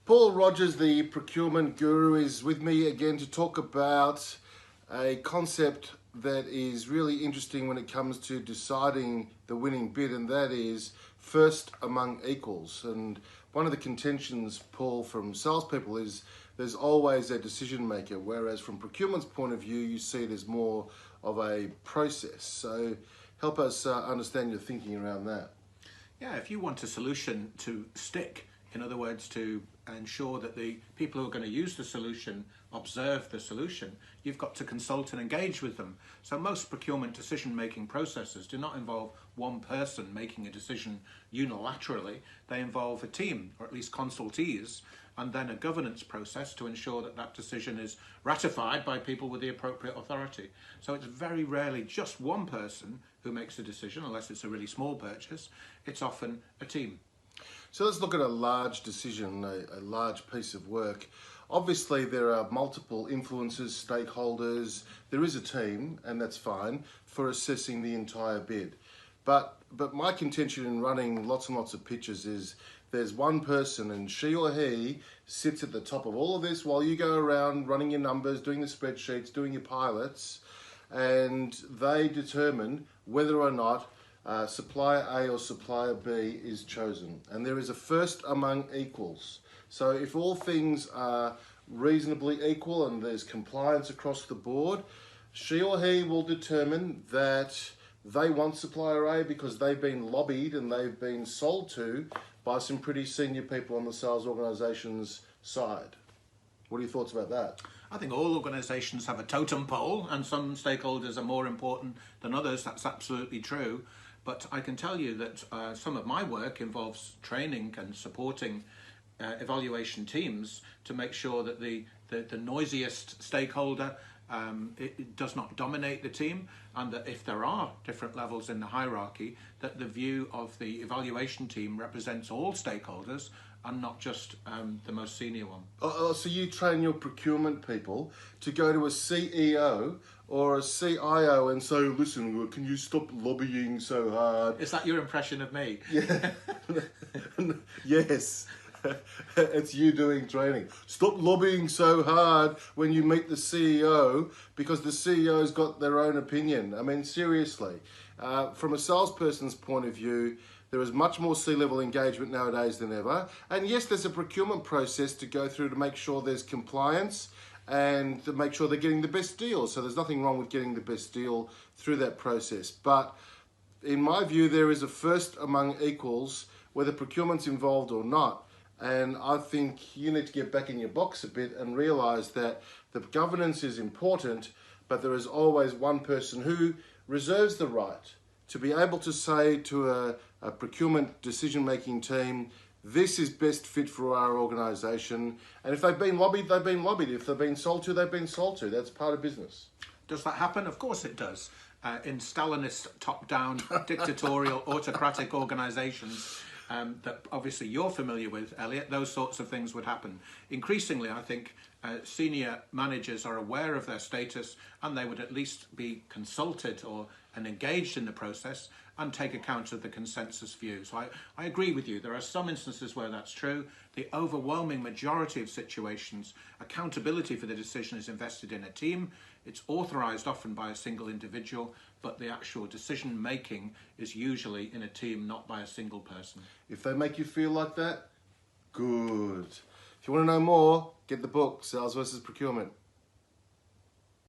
Paul Rogers, the procurement guru, is with me again to talk about a concept that is really interesting when it comes to deciding the winning bid, and that is first among equals. And one of the contentions, Paul, from salespeople is there's always a decision maker, whereas from procurement's point of view, you see it as more of a process. So help us understand your thinking around that. Yeah, if you want a solution to stick, in other words, to ensure that the people who are going to use the solution observe the solution, you've got to consult and engage with them. So most procurement decision-making processes do not involve one person making a decision unilaterally. They involve a team, or at least consultees, and then a governance process to ensure that that decision is ratified by people with the appropriate authority. So it's very rarely just one person who makes a decision, unless it's a really small purchase. It's often a team. So let's look at a large decision, a large piece of work. Obviously, there are multiple influencers, stakeholders. There is a team, and that's fine, for assessing the entire bid. But my contention in running lots and lots of pitches is there's one person and she or he sits at the top of all of this while you go around running your numbers, doing the spreadsheets, doing your pilots, and they determine whether or not supplier A or supplier B is chosen. And there is a first among equals. So if all things are reasonably equal and there's compliance across the board, she or he will determine that they want supplier A because they've been lobbied and they've been sold to by some pretty senior people on the sales organisation's side. What are your thoughts about that? I think all organisations have a totem pole, and some stakeholders are more important than others. That's absolutely true. But I can tell you that some of my work involves training and supporting evaluation teams to make sure that the noisiest stakeholder it does not dominate the team, and that if there are different levels in the hierarchy, that the view of the evaluation team represents all stakeholders and not just the most senior one. So you train your procurement people to go to a CEO or a CIO and say, listen, can you stop lobbying so hard? Is that your impression of me? Yeah. Yes. It's you doing training. Stop lobbying so hard when you meet the CEO, because the CEO's got their own opinion. I mean, seriously, from a salesperson's point of view, there is much more C-level engagement nowadays than ever. And yes, there's a procurement process to go through to make sure there's compliance and to make sure they're getting the best deal. So there's nothing wrong with getting the best deal through that process. But in my view, there is a first among equals, whether procurement's involved or not. And I think you need to get back in your box a bit and realise that the governance is important, but there is always one person who reserves the right to be able to say to a procurement decision-making team, this is best fit for our organisation. And if they've been lobbied, they've been lobbied. If they've been sold to, they've been sold to. That's part of business. Does that happen? Of course it does. In Stalinist, top-down, dictatorial, autocratic organisations, that obviously you're familiar with, Elliot, those sorts of things would happen. Increasingly, I think senior managers are aware of their status, and they would at least be consulted and engaged in the process and take account of the consensus view. So I agree with you. There are some instances where that's true. The overwhelming majority of situations, accountability for the decision is invested in a team. It's authorised often by a single individual, but the actual decision making is usually in a team, not by a single person. If they make you feel like that, good. If you want to know more, get the book, Sales versus Procurement.